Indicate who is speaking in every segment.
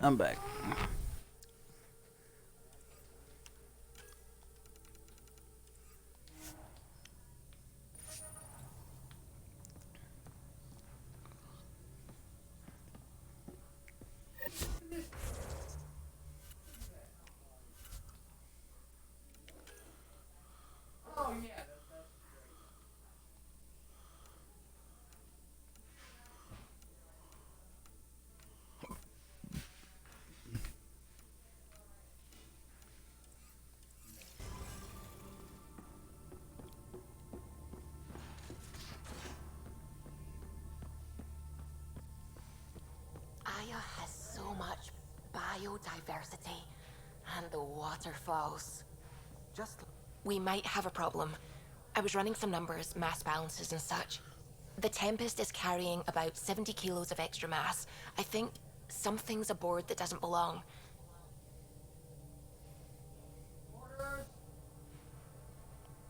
Speaker 1: I'm back.
Speaker 2: Aya has so much biodiversity and the waterfalls. We might have a problem. I was running some numbers, mass balances and such. The Tempest is carrying about 70 kilos of extra mass. I think something's aboard that doesn't belong.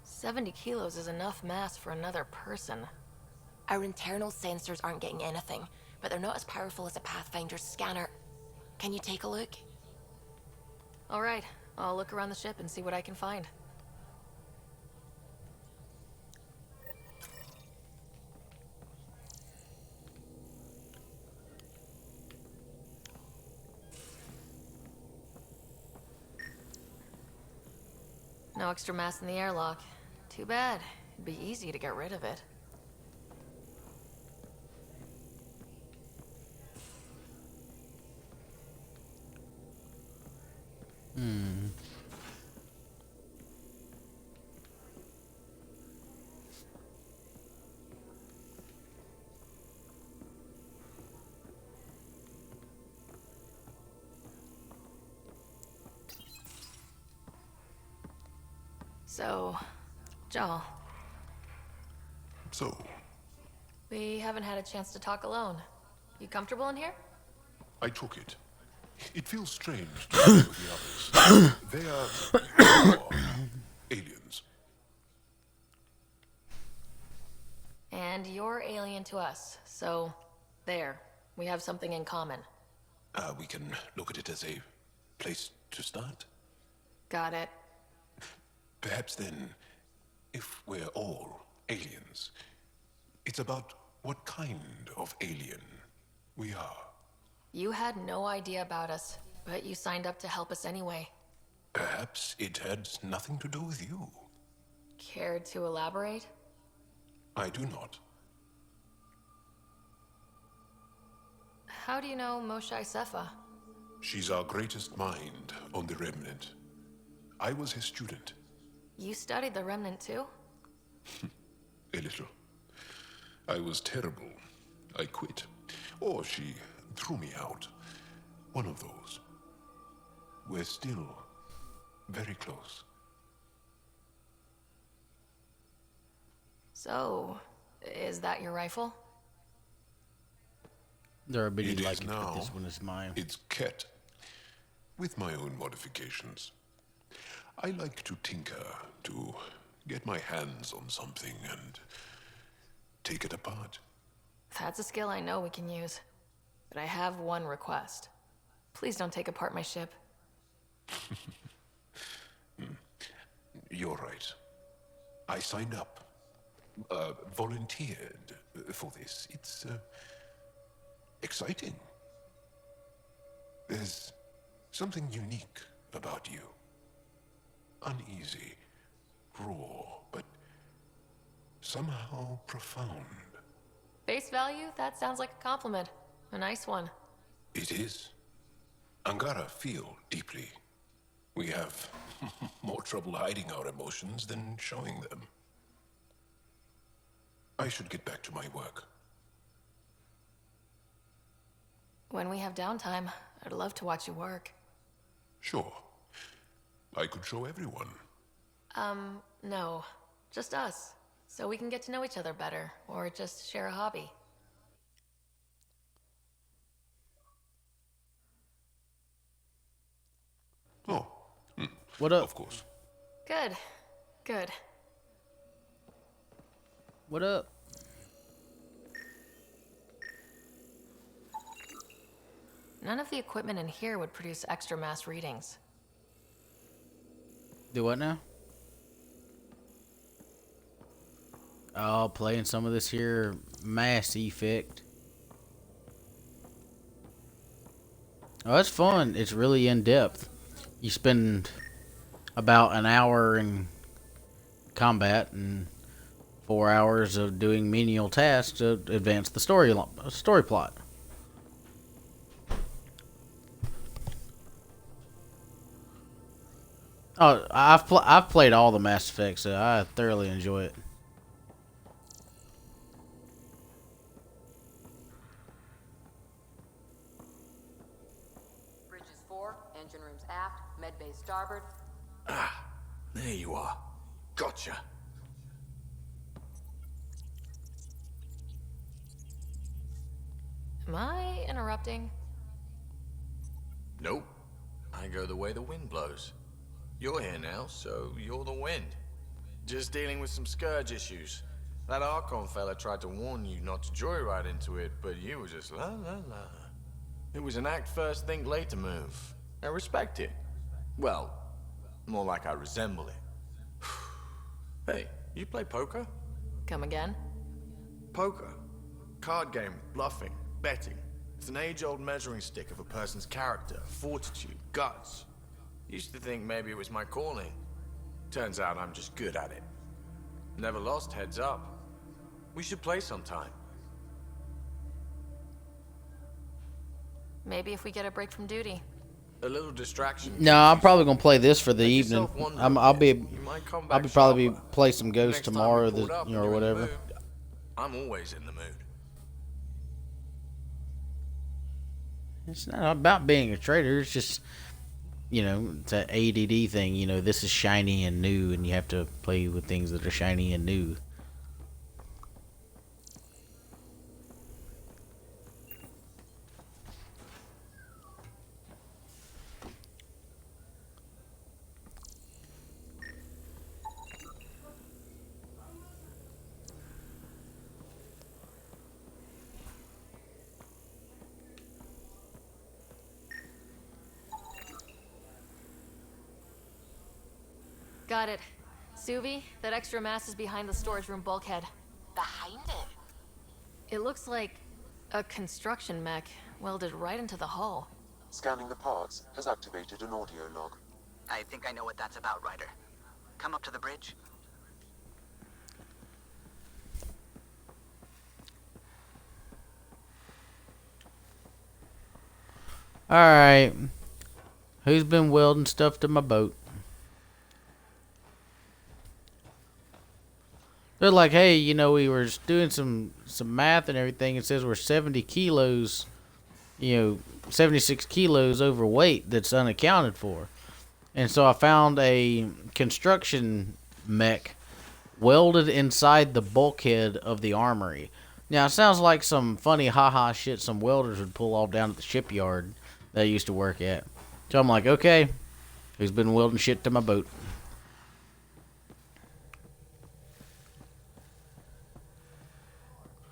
Speaker 3: 70 kilos is enough mass for another person.
Speaker 2: Our internal sensors aren't getting anything, but they're not as powerful as a Pathfinder's scanner. Can you take a look?
Speaker 3: All right, I'll look around the ship and see what I can find. No extra mass in the airlock. Too bad. It'd be easy to get rid of it. So, Joel,
Speaker 4: So,
Speaker 3: we haven't had a chance to talk alone. You comfortable in here?
Speaker 4: I took it. It feels strange to be with the others. They are aliens.
Speaker 3: And you're alien to us, so there. We have something in common.
Speaker 4: We can look at it as a place to start.
Speaker 3: Got it.
Speaker 4: Perhaps then, if we're all aliens, it's about what kind of alien we are.
Speaker 3: You had no idea about us, but you signed up to help us anyway.
Speaker 4: Perhaps it had nothing to do with you.
Speaker 3: Care to elaborate?
Speaker 4: I do not.
Speaker 3: How do you know Moshae Sefa?
Speaker 4: She's our greatest mind on the Remnant. I was his student.
Speaker 3: You studied the Remnant too?
Speaker 4: A little. I was terrible. I quit. Or she threw me out. One of those. We're still very close.
Speaker 3: So, is that your rifle?
Speaker 1: There are really
Speaker 4: It
Speaker 1: like
Speaker 4: is
Speaker 1: it,
Speaker 4: now.
Speaker 1: but this one is mine.
Speaker 4: It's Ket, with my own modifications. I like to tinker, to get my hands on something and take it apart.
Speaker 3: That's a skill I know we can use. But I have one request. Please don't take apart my ship.
Speaker 4: You're right. I signed up, volunteered for this. It's exciting. There's something unique about you. Uneasy, raw, but somehow profound.
Speaker 3: Face value? That sounds like a compliment. A nice one.
Speaker 4: It is. Angara feel deeply. We have more trouble hiding our emotions than showing them. I should get back to my work.
Speaker 3: When we have downtime, I'd love to watch you work.
Speaker 4: Sure. I could show everyone.
Speaker 3: No. Just us. So we can get to know each other better, or just share a hobby.
Speaker 4: Oh,
Speaker 1: What up?
Speaker 4: of course.
Speaker 3: Good. Good.
Speaker 1: What up?
Speaker 3: none of the equipment in here would produce extra mass readings.
Speaker 1: Do what now? Oh, playing some of this here Mass Effect. Oh, it's fun. It's really in depth. You spend about an hour in combat and 4 hours of doing menial tasks to advance the story plot. Oh, I've played all the Mass Effects, so I thoroughly enjoy it.
Speaker 5: Bridges 4, engine rooms aft, med bay starboard.
Speaker 6: Ah, there you are. Gotcha.
Speaker 3: Am I interrupting?
Speaker 6: Nope. I go the way the wind blows. You're here now, so you're the wind. Just dealing with some scourge issues. That Archon fella tried to warn you not to joyride into it, but you were just la la la. It was an act first, think later move. I respect it. Well, more like I resemble it. Hey, you play poker?
Speaker 3: Come again?
Speaker 6: Poker. Card game, bluffing, betting. It's an age-old measuring stick of a person's character, fortitude, guts. Used to think maybe it was my calling. Turns out I'm just good at it. Never lost, heads up. We should play sometime.
Speaker 3: Maybe if we get a break from duty.
Speaker 6: A little distraction.
Speaker 1: No, I'm probably gonna play this for the
Speaker 6: Make
Speaker 1: evening.
Speaker 6: yourself wonder
Speaker 1: I'll
Speaker 6: a
Speaker 1: be
Speaker 6: bit. You might come
Speaker 1: I'll
Speaker 6: back
Speaker 1: be probably
Speaker 6: sharper.
Speaker 1: play some Ghost
Speaker 6: Next time
Speaker 1: tomorrow,
Speaker 6: we pulled up and
Speaker 1: or
Speaker 6: you're in the
Speaker 1: whatever.
Speaker 6: mood. I'm always in the mood.
Speaker 1: It's not about being a trader. It's just, it's an ADD thing. This is shiny and new, and you have to play with things that are shiny and new.
Speaker 3: Got it. Suvi, that extra mass is behind the storage room bulkhead.
Speaker 2: Behind it?
Speaker 3: It looks like a construction mech welded right into the hull.
Speaker 7: Scanning the parts has activated an audio log.
Speaker 8: I think I know what that's about, Ryder. Come up to the bridge.
Speaker 1: Alright. Who's been welding stuff to my boat? They're like, hey, we were doing some math and everything. It says we're 70 kilos, 76 kilos overweight that's unaccounted for. And so I found a construction mech welded inside the bulkhead of the armory. Now, it sounds like some funny haha shit some welders would pull off down at the shipyard that I used to work at. So I'm like, okay, who's been welding shit to my boat?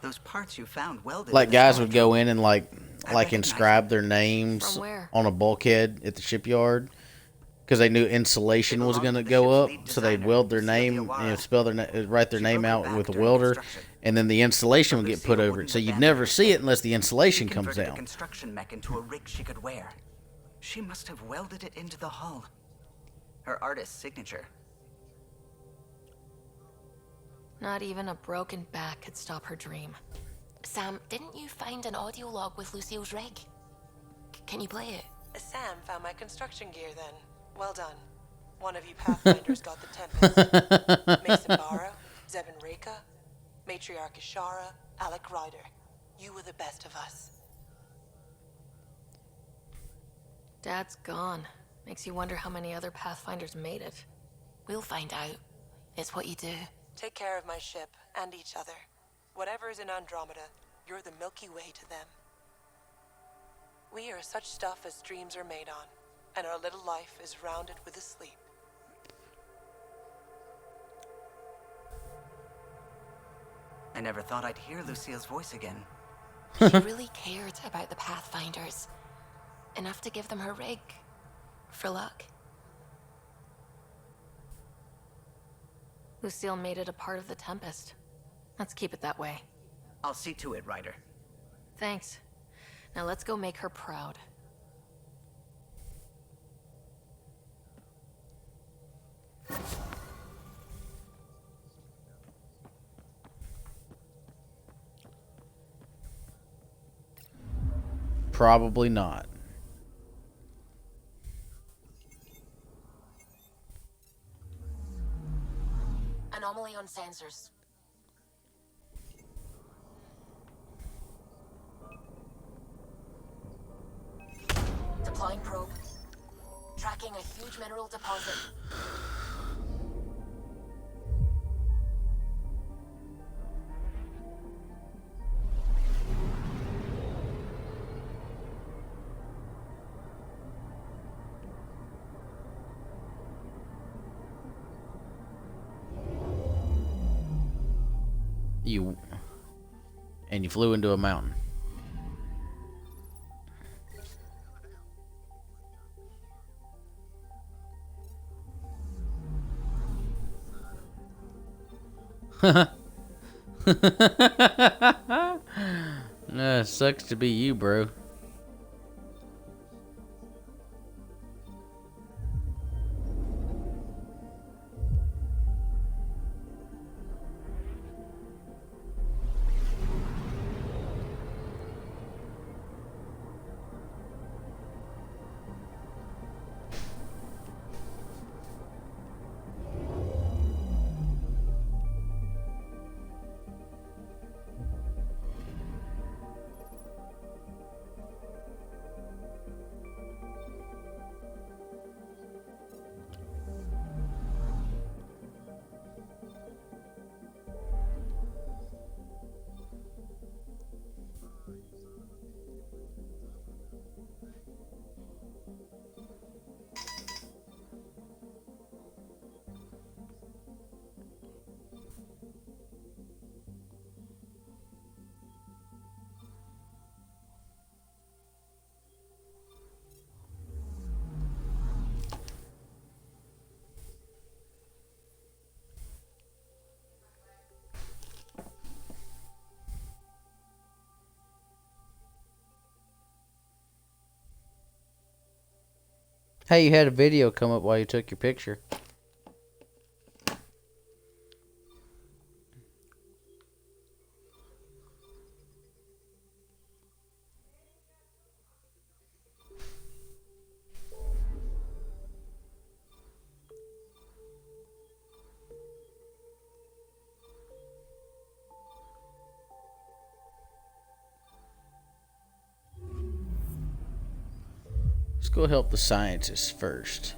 Speaker 8: Those parts you found welded.
Speaker 1: Like
Speaker 8: to the
Speaker 1: guys
Speaker 8: storage
Speaker 1: would go
Speaker 8: room.
Speaker 1: in and like
Speaker 8: recognize
Speaker 1: inscribe their names
Speaker 3: From where?
Speaker 1: on a bulkhead at the shipyard because they knew insulation
Speaker 8: They
Speaker 1: was
Speaker 8: belong
Speaker 1: going to
Speaker 8: to the
Speaker 1: go up,
Speaker 8: ship's lead
Speaker 1: so they'd
Speaker 8: designer,
Speaker 1: weld their
Speaker 8: Sylvia
Speaker 1: name
Speaker 8: Wara.
Speaker 1: and spell write their
Speaker 8: She
Speaker 1: name
Speaker 8: broke her
Speaker 1: out
Speaker 8: back
Speaker 1: with a
Speaker 8: during
Speaker 1: welder,
Speaker 8: construction.
Speaker 1: and then the insulation would get
Speaker 8: Lucille
Speaker 1: put over it,
Speaker 8: wouldn't
Speaker 1: so you'd
Speaker 8: abandon
Speaker 1: never
Speaker 8: her
Speaker 1: see it unless the
Speaker 8: She
Speaker 1: insulation comes
Speaker 8: converted a
Speaker 1: down.
Speaker 8: construction mech into a rig she could wear. She must have welded it into the hull. Her artist's signature.
Speaker 3: Not even a broken back could stop her dream.
Speaker 2: Sam, didn't you find an audio log with Lucille's rig? Can you play it?
Speaker 9: Sam found my construction gear then. Well done. One of you Pathfinders got the Tempest. Mason Barra, Zevin Reka, Matriarch Ishara, Alec Ryder. You were the best of us.
Speaker 3: Dad's gone. Makes you wonder how many other Pathfinders made it.
Speaker 2: We'll find out. It's what you do.
Speaker 9: Take care of my ship and each other. Whatever is in Andromeda, you're the Milky Way to them. We are such stuff as dreams are made on, and our little life is rounded with a sleep.
Speaker 8: I never thought I'd hear Lucille's voice again.
Speaker 2: She really cared about the Pathfinders. enough to give them her rig. For luck.
Speaker 3: Lucille made it a part of the Tempest. Let's keep it that way.
Speaker 8: I'll see to it, Ryder.
Speaker 3: Thanks. Now let's go make her proud.
Speaker 1: Probably not.
Speaker 2: Anomaly on sensors. Deploying probe. Tracking a huge mineral deposit.
Speaker 1: You flew into a mountain. Sucks to be you, bro. Hey, you had a video come up while you took your picture. Let's go help the scientists first.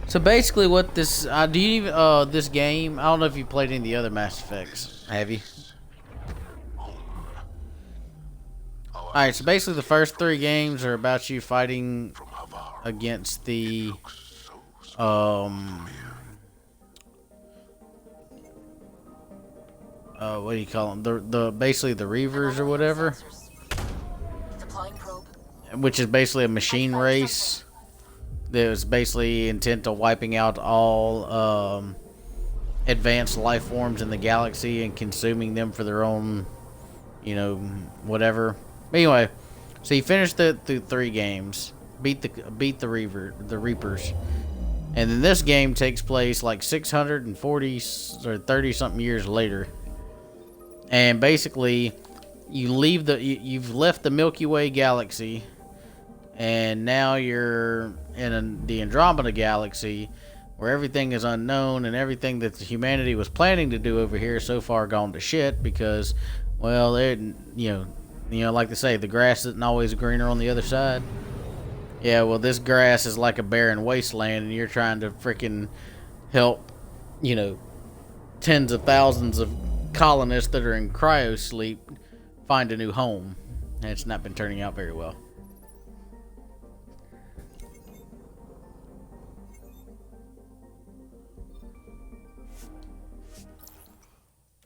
Speaker 1: So basically, what this do you even this game? I don't know if you played any of the other Mass Effects. Have you? All right. So basically, the first 3 games are about you fighting against the what do you call them? The basically the Reavers or whatever, which is basically a machine race that was basically intent on wiping out all advanced life forms in the galaxy and consuming them for their own, you know, whatever. But anyway, so you finished through 3 games, beat the Reapers, and then this game takes place like 640 or 30 something years later. And basically, you've left the Milky Way galaxy, and now you're in the Andromeda galaxy, where everything is unknown, and everything that humanity was planning to do over here so far gone to shit because, well, you know, like they say, the grass isn't always greener on the other side. Yeah, well, this grass is like a barren wasteland, and you're trying to freaking help, you know, tens of thousands of colonists that are in cryo sleep find a new home, and it's not been turning out very well.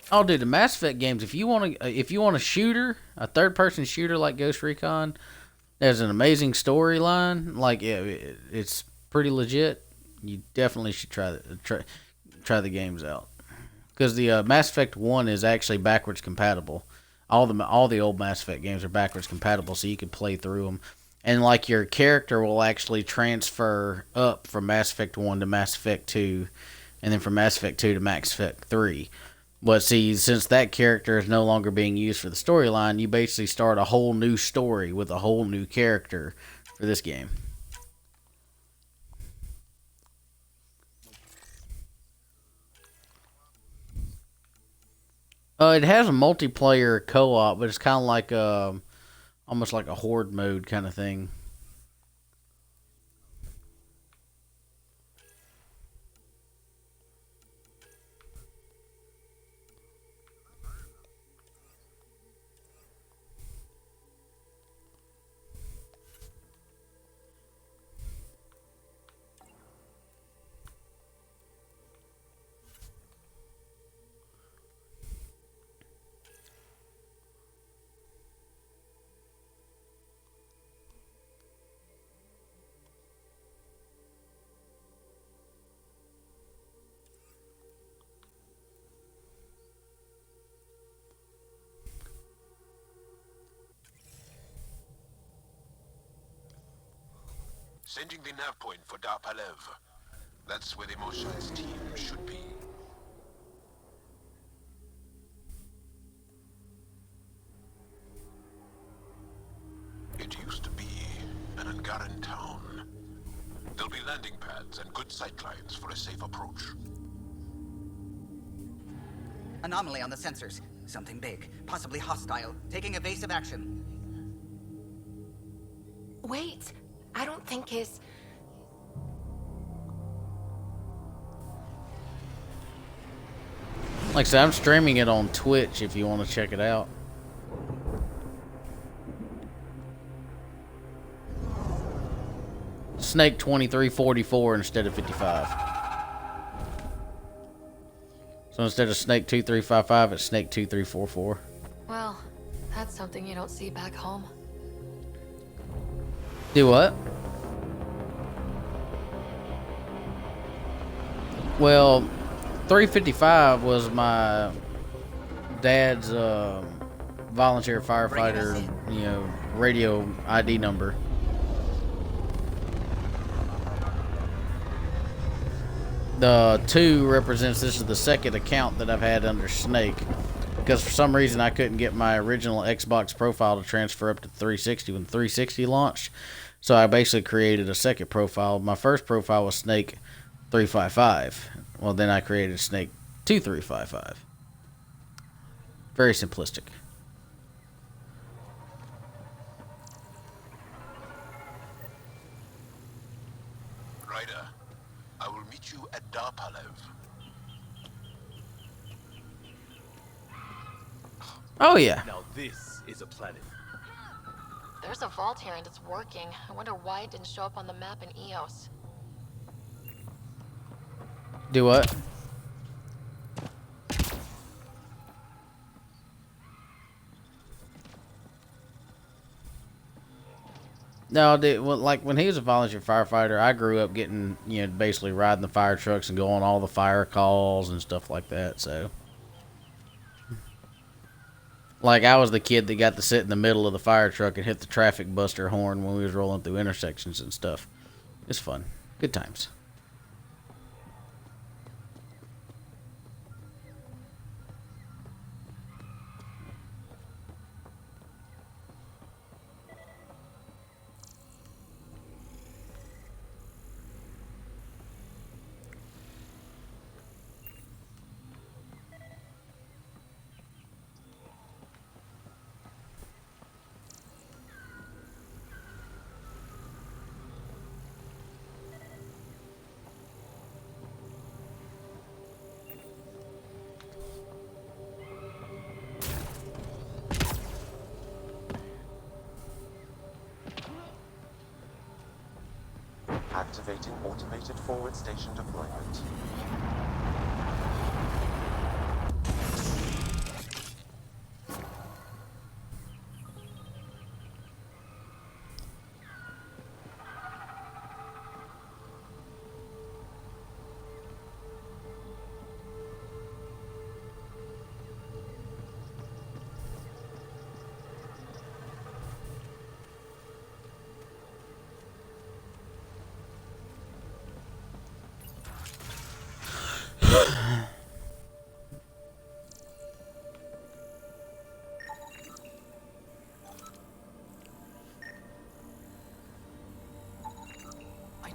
Speaker 1: Oh, dude, the Mass Effect games. If you want a shooter, a third-person shooter like Ghost Recon, there's an amazing storyline. Like, yeah, it's pretty legit. You definitely should try the games out because the Mass Effect 1 is actually backwards compatible. All the old Mass Effect games are backwards compatible, so you can play through them. And like your character will actually transfer up from Mass Effect 1 to Mass Effect 2, and then from Mass Effect 2 to Mass Effect 3. But see, since that character is no longer being used for the storyline, you basically start a whole new story with a whole new character for this game. It has a multiplayer co-op, but it's kind of like almost like a horde mode kind of thing.
Speaker 4: Sending the nav point for Darpalev. That's where the Mosha's team should be. It used to be an Angaran town. There'll be landing pads and good sightlines for a safe approach.
Speaker 8: Anomaly on the sensors. Something big, possibly hostile, taking evasive action.
Speaker 2: Wait, I don't think his...
Speaker 1: Like I said, I'm streaming it on Twitch if you want to check it out. Snake 2344 instead of 55. So instead of Snake 2355, it's Snake 2344.
Speaker 3: Well, that's something you don't see back home.
Speaker 1: Do what? Well, 355 was my dad's volunteer firefighter, radio ID number. The 2 represents this is the second account that I've had under Snake. Because for some reason I couldn't get my original Xbox profile to transfer up to 360 when 360 launched. So I basically created a second profile. My first profile was Snake 355. Well, then I created Snake 2355. Very simplistic.
Speaker 4: Ryder, I will meet you at Darpalev.
Speaker 1: Oh, yeah.
Speaker 10: Now this is a planet.
Speaker 3: There's a vault here and it's working. I wonder why it didn't show up on the map in EOS.
Speaker 1: Do what? No, dude, well, like when he was a volunteer firefighter, I grew up getting, basically riding the fire trucks and going all the fire calls and stuff like that, so. Like, I was the kid that got to sit in the middle of the fire truck and hit the traffic buster horn when we was rolling through intersections and stuff. It's fun. Good times.
Speaker 7: Activating automated forward station deployment.
Speaker 10: I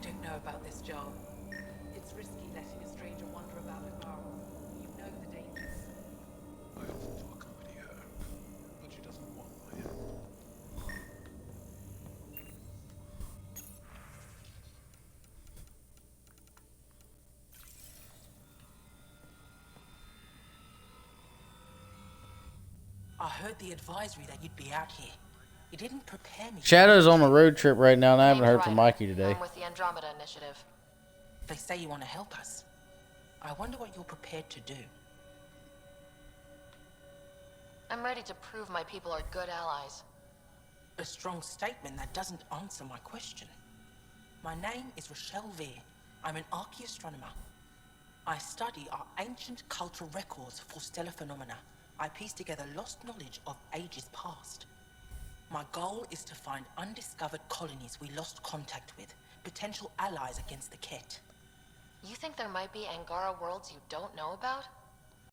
Speaker 10: don't know about this job. It's risky letting a stranger wander about Angara. You know the dangers.
Speaker 4: I offer to accompany her, but she doesn't want my help.
Speaker 10: I heard the advisory that you'd be out here. You didn't prepare me.
Speaker 1: Shadow's on a road trip right now, and I haven't
Speaker 3: Name's
Speaker 1: heard from
Speaker 3: Ryder.
Speaker 1: Mikey today.
Speaker 3: I'm with the Andromeda Initiative.
Speaker 10: They say you want to help us. I wonder what you're prepared to do.
Speaker 3: I'm ready to prove my people are good allies.
Speaker 10: A strong statement that doesn't answer my question. My name is Rochelle Veer. I'm an archaeoastronomer. I study our ancient cultural records for stellar phenomena. I piece together lost knowledge of ages past. My goal is to find undiscovered colonies we lost contact with, potential allies against the Ket.
Speaker 3: You think there might be Angara worlds you don't know about?